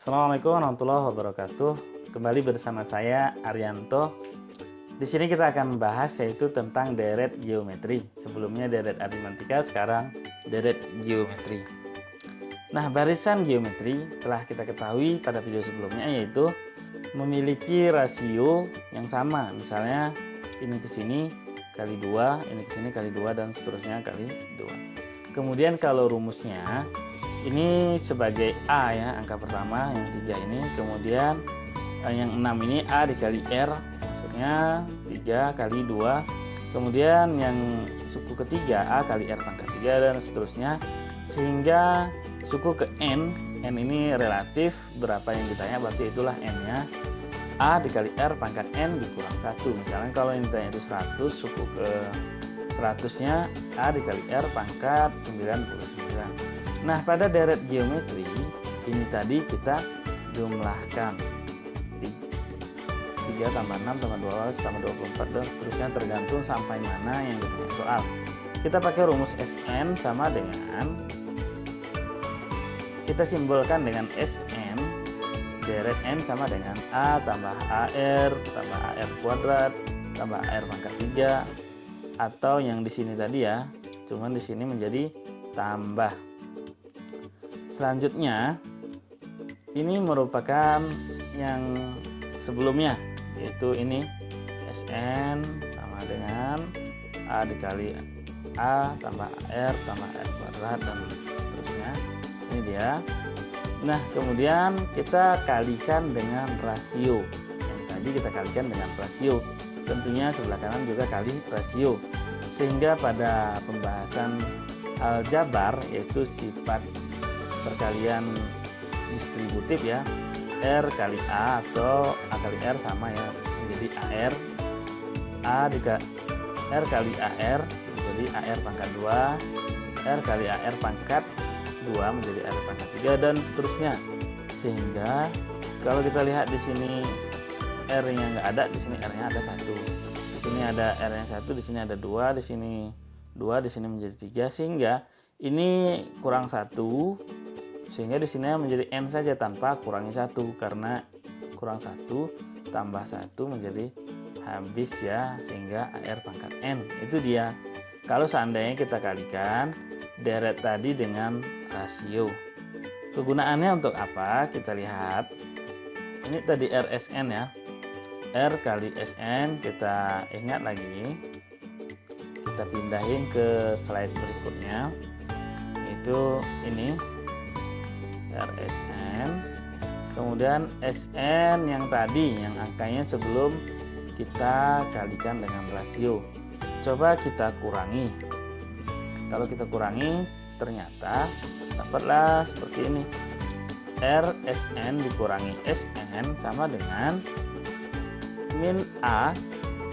Assalamualaikum warahmatullahi wabarakatuh. Kembali bersama saya Arianto. Di sini kita akan membahas yaitu tentang deret geometri. Sebelumnya deret aritmatika, sekarang deret geometri. Nah, barisan geometri telah kita ketahui pada video sebelumnya yaitu memiliki rasio yang sama. Misalnya ini ke sini kali 2, ini ke sini kali 2 dan seterusnya kali 2. Kemudian kalau rumusnya ini sebagai A ya, angka pertama yang 3 ini, kemudian yang 6 ini A dikali R, maksudnya 3 kali 2, kemudian yang suku ketiga A kali R pangkat 3 dan seterusnya, sehingga suku ke N ini relatif, berapa yang ditanya berarti itulah N nya, A dikali R pangkat N dikurang 1. Misalnya kalau yang ditanya itu 100, suku ke 100 nya A dikali R pangkat 99. Nah, pada deret geometri ini tadi kita jumlahkan 3 tambah 6 tambah 12 tambah 24 dan seterusnya tergantung sampai mana yang ditanya soal. Kita pakai rumus Sn sama dengan, kita simbolkan dengan Sn, deret N sama dengan A tambah AR tambah AR kuadrat tambah AR pangkat 3, atau yang di sini tadi ya, cuman di sini menjadi tambah. Selanjutnya ini merupakan yang sebelumnya, yaitu ini Sn sama dengan A dikali A tambah AR tambah AR kuadrat dan seterusnya. Ini dia. Nah, kemudian kita kalikan dengan rasio. Yang tadi kita kalikan dengan rasio. Tentunya sebelah kanan juga kali rasio. Sehingga pada pembahasan aljabar, yaitu sifat perkalian distributif ya, R kali A atau A kali R sama ya, menjadi AR, R kali AR menjadi AR pangkat 2, R kali AR pangkat 2 menjadi AR pangkat 3 dan seterusnya. Sehingga kalau kita lihat di sini R-nya nggak ada, di sini R-nya ada 1. Di sini ada R-nya 1, di sini ada 2, di sini 2, di sini menjadi 3, sehingga ini kurang 1. Sehingga di sini menjadi N saja tanpa kurangi 1, karena kurang 1 tambah 1 menjadi habis ya, sehingga AR pangkat N. Itu dia. Kalau seandainya kita kalikan deret tadi dengan rasio. Kegunaannya untuk apa? Kita lihat. Ini tadi RSN ya. R kali Sn, kita ingat lagi. Kita pindahin ke slide berikutnya. Itu ini RSN, kemudian Sn yang tadi, yang angkanya sebelum kita kalikan dengan rasio. Coba kita kurangi. Kalau kita kurangi, ternyata dapatlah seperti ini. RSN dikurangi Sn sama dengan min A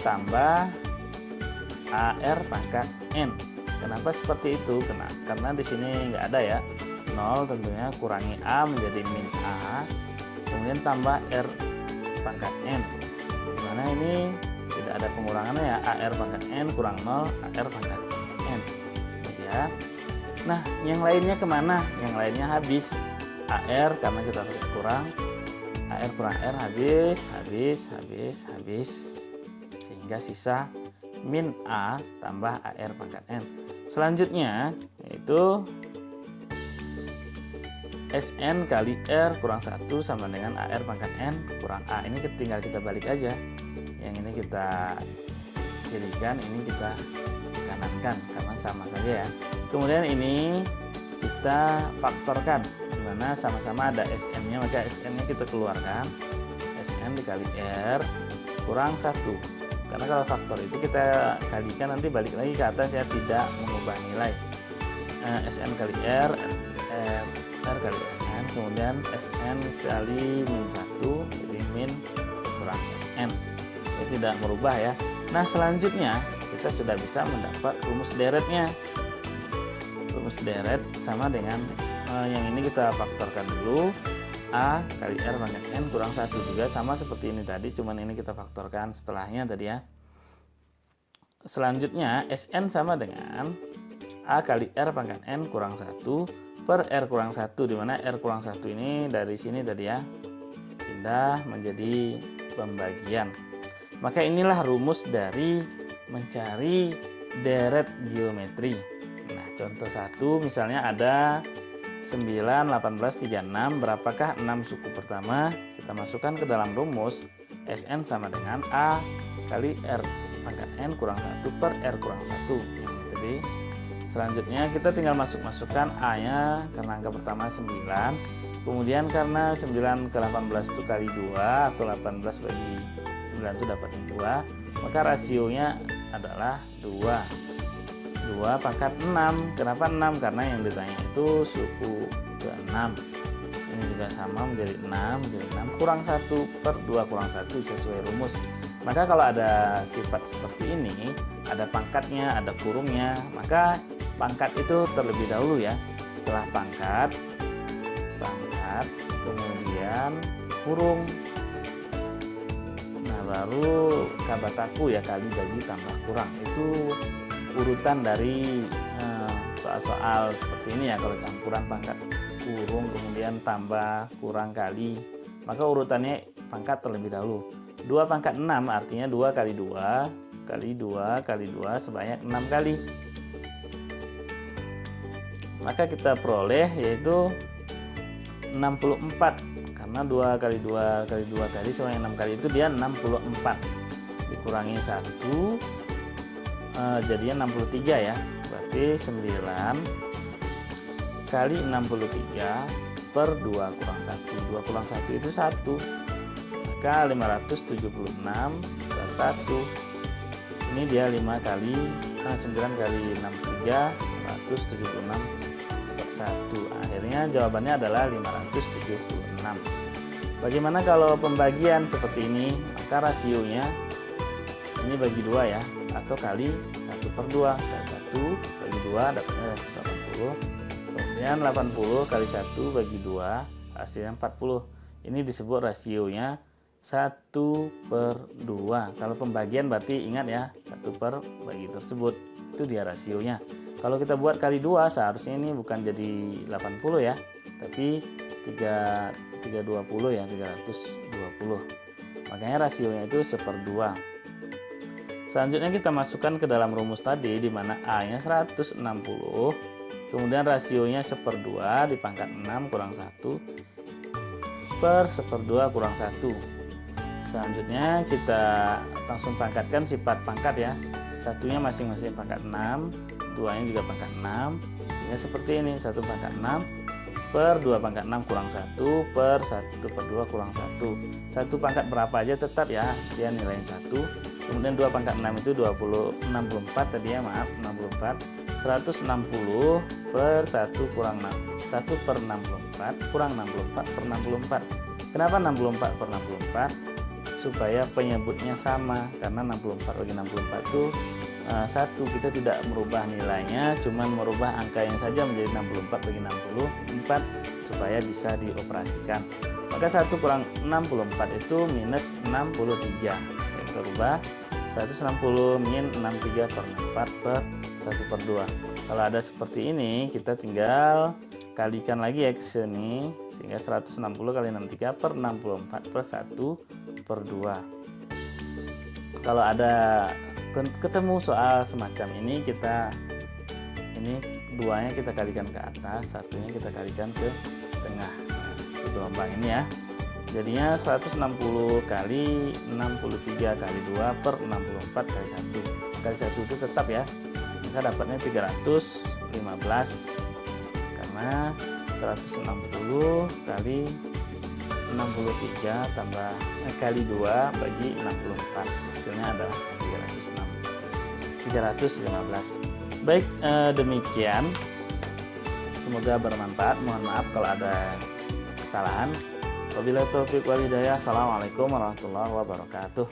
tambah AR pangkat N. Kenapa seperti itu? Karena di sini nggak ada ya. 0, tentunya kurangi A menjadi min A, kemudian tambah R pangkat N, dimana ini tidak ada pengurangannya ya, AR pangkat N kurang 0, AR pangkat N ya. Nah, yang lainnya kemana? Yang lainnya habis. AR karena kita kurang, AR kurang R habis, sehingga sisa min A tambah AR pangkat N. Selanjutnya yaitu Sn kali R kurang 1 sama dengan AR pangkat N kurang A. Ini tinggal kita balik aja. Yang ini kita kirikan, ini kita kanankan karena sama saja ya. Kemudian ini kita faktorkan, dimana sama-sama ada Sn nya, maka Sn nya kita keluarkan. Sn dikali R kurang 1. Karena kalau faktor itu kita kalikan nanti balik lagi ke atas ya, tidak mengubah nilai. Sn kali R kali Sn, kemudian Sn kali min 1, jadi min kurang Sn. Ini tidak merubah ya. Nah, selanjutnya kita sudah bisa mendapat rumus deretnya. Rumus deret sama dengan yang ini kita faktorkan dulu. A kali R pangkat N kurang 1 juga sama seperti ini tadi, cuman ini kita faktorkan setelahnya tadi ya. Selanjutnya Sn sama dengan A kali R pangkat N kurang 1 per R kurang 1, di mana R kurang 1 ini dari sini tadi ya, pindah menjadi pembagian. Maka inilah rumus dari mencari deret geometri. Nah, contoh 1 misalnya ada 9, 18, 36, berapakah 6 suku pertama? Kita masukkan ke dalam rumus, Sn sama dengan A kali R pangkat N kurang 1 per R kurang 1. Jadi selanjutnya kita tinggal masukkan A-nya, karena angka pertama 9. Kemudian karena 9 ke 18 itu kali 2, atau 18 bagi 9 itu dapatnya 2, maka rasionya adalah 2 pangkat 6. Kenapa 6? Karena yang ditanya itu suku ke-6. Ini juga sama menjadi 6 kurang 1 per 2 kurang 1 sesuai rumus. Maka kalau ada sifat seperti ini, ada pangkatnya, ada kurungnya, maka pangkat itu terlebih dahulu ya. Setelah pangkat, kemudian kurung. Nah, baru kabataku ya, kali bagi tambah kurang. Itu urutan dari soal-soal seperti ini ya. Kalau campuran pangkat kurung kemudian tambah kurang kali, maka urutannya pangkat terlebih dahulu. 2 pangkat 6 artinya 2 kali 2 kali 2 kali 2 sebanyak 6 kali. Maka kita peroleh yaitu 64, karena 2 kali 2 kali 2 kali sebanyak 6 kali, itu dia 64 dikurangi 1 jadinya 63 ya. Berarti 9 kali 63 per 2 kurang 1. 2 kurang 1 itu 1. Maka 576 per 1. Ini dia 9 kali 63, 576 per 1. Akhirnya jawabannya adalah 576. Bagaimana kalau pembagian seperti ini? Maka rasionya ini bagi 2 ya, atau kali 1 per 2. Kali 1 bagi 2 dapatnya 180. Kemudian 80 kali 1 bagi 2 hasilnya 40. Ini disebut rasionya 1 per 2. Kalau pembagian berarti ingat ya, 1 per bagi tersebut, itu dia rasionya. Kalau kita buat kali 2 seharusnya ini bukan jadi 80 ya, tapi 320 ya, 320. Makanya rasionya itu 1/2. Selanjutnya kita masukkan ke dalam rumus tadi, di mana A-nya 160, kemudian rasionya 1/2 dipangkat 6 kurang 1 per 1/2 kurang 1. Selanjutnya kita langsung pangkatkan sifat pangkat ya. Satunya masing-masing pangkat 6, duanya juga pangkat 6. Ini seperti ini, 1 pangkat 6 per 2 pangkat 6 kurang 1 per 1/2 kurang 1. 1 pangkat berapa aja tetap ya, dia nilainya 1. Kemudian 2 pangkat 6 itu 64 tadi ya, maaf 64. 160 per 1 kurang 6. 1 per 64 kurang 64 per 64. Kenapa 64 per 64? Supaya penyebutnya sama, karena 64 bagi 64 itu 1. Kita tidak merubah nilainya, cuman merubah angkanya saja menjadi 64 bagi 64 supaya bisa dioperasikan. Maka 1 kurang 64 itu minus 63. Kita rubah 160 min 63 per 64 per 1/2. Kalau ada seperti ini, kita tinggal kalikan lagi ya ke sini, sehingga 160 kali 63 per 64 per 1/2. Kalau ada ketemu soal semacam ini, duanya kita kalikan ke atas, satunya kita kalikan ke tengah. Nah, itu gelombang ini ya. Jadinya 160 kali 63 kali 2 per 64 kali 1. Kali 1 itu tetap ya. Maka dapatnya 315. Karena 160 kali 63 tambah kali 2 bagi 64. Hasilnya adalah 315. Baik, demikian. Semoga bermanfaat. Mohon maaf kalau ada kesalahan. Wabillahi taufiq wal hidayah. Assalamualaikum warahmatullahi wabarakatuh.